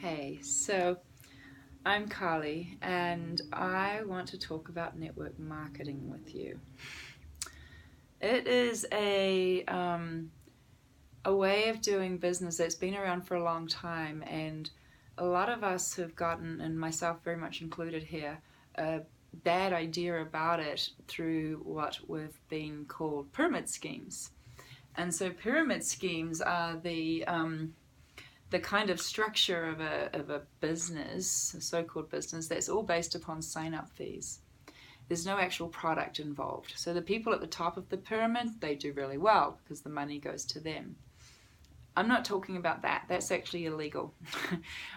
Hey, so I'm Carly and I want to talk about network marketing with you. It is a way of doing business that's been around for a long time, and a lot of us have gotten, and myself very much included here, a bad idea about it through what we've been called pyramid schemes. And so pyramid schemes are the kind of structure of a business, a so-called business, that's all based upon sign-up fees. There's no actual product involved. So the people at the top of the pyramid, they do really well because the money goes to them. I'm not talking about that. That's actually illegal.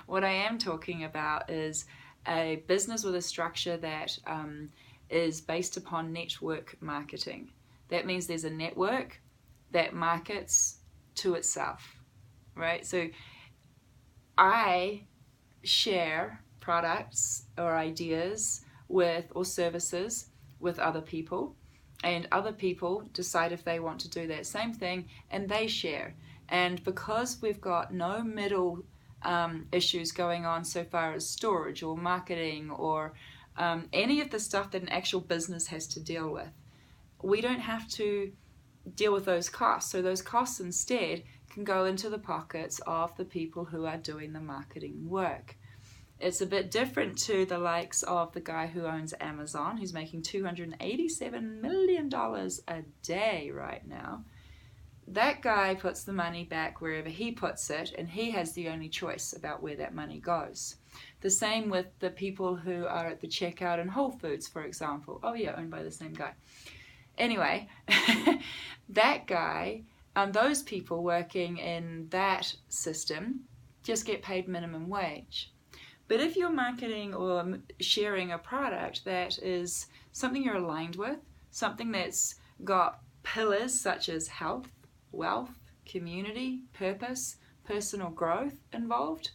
What I am talking about is a business with a structure that is based upon network marketing. That means there's a network that markets to itself, right? So I share products or ideas or services with other people, and other people decide if they want to do that same thing, and they share. And because we've got no middle issues going on so far as storage or marketing or any of the stuff that an actual business has to deal with, we don't have to deal with those costs. So those costs instead can go into the pockets of the people who are doing the marketing work. It's a bit different to the likes of the guy who owns Amazon, who's making $287 million a day right now. That guy puts the money back wherever he puts it, and he has the only choice about where that money goes. The same with the people who are at the checkout in Whole Foods, for example. Oh yeah, owned by the same guy. Anyway, that guy, those people working in that system just get paid minimum wage. But if you're marketing or sharing a product that is something you're aligned with, something that's got pillars such as health, wealth, community, purpose, personal growth involved,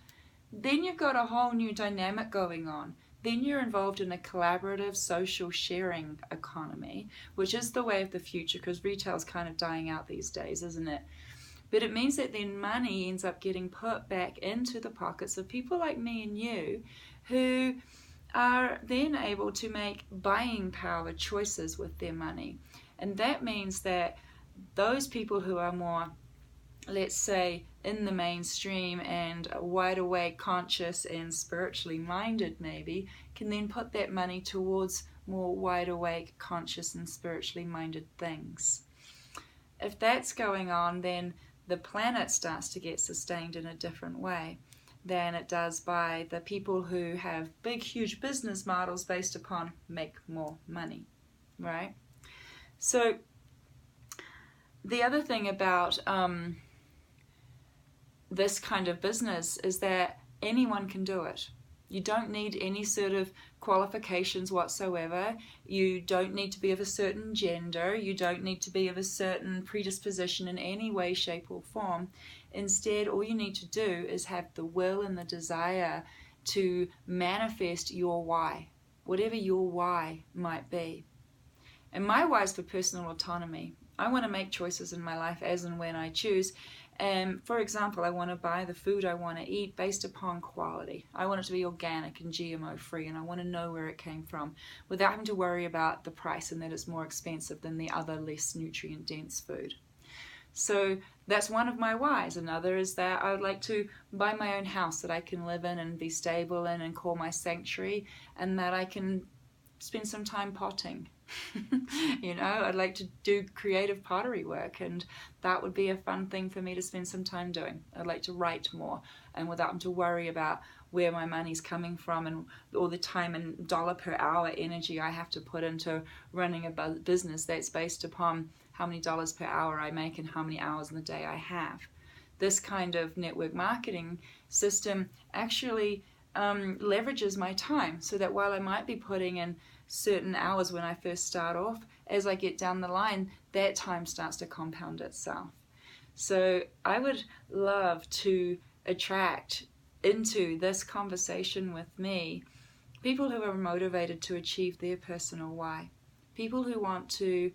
then you've got a whole new dynamic going on. Then you're involved in a collaborative social sharing economy, which is the way of the future, because retail's kind of dying out these days, isn't it? But it means that then money ends up getting put back into the pockets of people like me and you, who are then able to make buying power choices with their money. And that means that those people who are more, let's say, in the mainstream and wide awake, conscious and spiritually minded maybe, can then put that money towards more wide awake, conscious and spiritually minded things. If that's going on, then the planet starts to get sustained in a different way than it does by the people who have big, huge business models based upon make more money, right? So the other thing about this kind of business is that anyone can do it. You don't need any sort of qualifications whatsoever. You don't need to be of a certain gender. You don't need to be of a certain predisposition in any way, shape, or form. Instead, all you need to do is have the will and the desire to manifest your why, whatever your why might be. And my why is for personal autonomy. I want to make choices in my life as and when I choose. And for example, I want to buy the food I want to eat based upon quality. I want it to be organic and GMO free, and I want to know where it came from without having to worry about the price and that it's more expensive than the other less nutrient dense food. So that's one of my whys. Another is that I would like to buy my own house that I can live in and be stable in and call my sanctuary, and that I can spend some time potting. I'd like to do creative pottery work, and that would be a fun thing for me to spend some time doing. I'd like to write more, and without having to worry about where my money's coming from and all the time and dollar per hour energy I have to put into running a business that's based upon how many dollars per hour I make and how many hours in the day I have. This kind of network marketing system actually leverages my time, so that while I might be putting in certain hours when I first start off, as I get down the line, that time starts to compound itself. So I would love to attract into this conversation with me people who are motivated to achieve their personal why, people who want to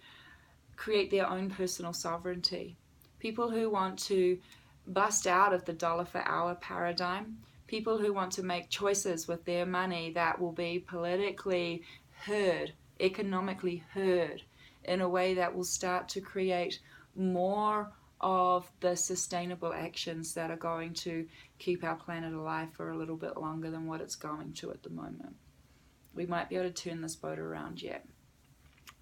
create their own personal sovereignty, people who want to bust out of the dollar per hour paradigm, People who want to make choices with their money that will be politically heard, economically heard, in a way that will start to create more of the sustainable actions that are going to keep our planet alive for a little bit longer than what it's going to at the moment. We might be able to turn this boat around yet.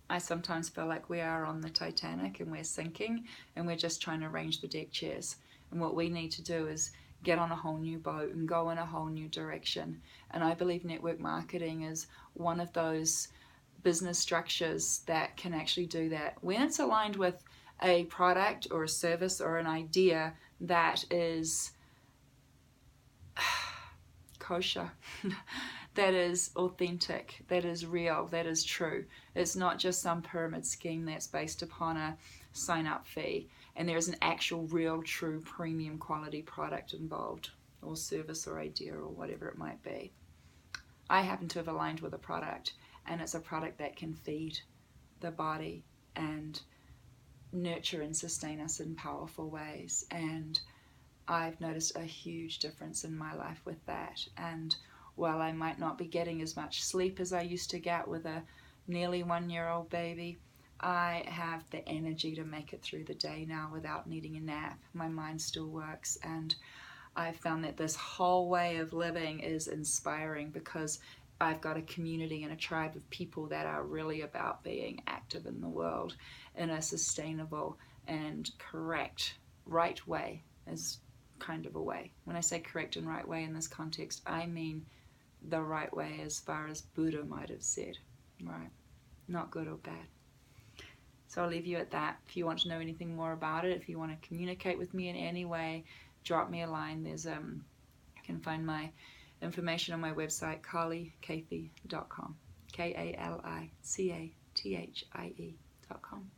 I sometimes feel like we are on the Titanic and we're sinking and we're just trying to arrange the deck chairs. And what we need to do is get on a whole new boat and go in a whole new direction. And I believe network marketing is one of those business structures that can actually do that. When it's aligned with a product or a service or an idea that is kosher, that is authentic, that is real, that is true. It's not just some pyramid scheme that's based upon a sign-up fee, and there's an actual, real, true, premium quality product involved, or service or idea or whatever it might be. I happen to have aligned with a product, and it's a product that can feed the body and nurture and sustain us in powerful ways. And I've noticed a huge difference in my life with that. And while I might not be getting as much sleep as I used to get with a nearly 1-year-old baby, I have the energy to make it through the day now without needing a nap. My mind still works, and I've found that this whole way of living is inspiring because I've got a community and a tribe of people that are really about being active in the world in a sustainable and correct, right way, is kind of a way. When I say correct and right way in this context, I mean the right way as far as Buddha might have said, right? Not good or bad. So I'll leave you at that. If you want to know anything more about it, if you want to communicate with me in any way, drop me a line. There's you can find my information on my website, KaliCathie.com. KaliCathie.com.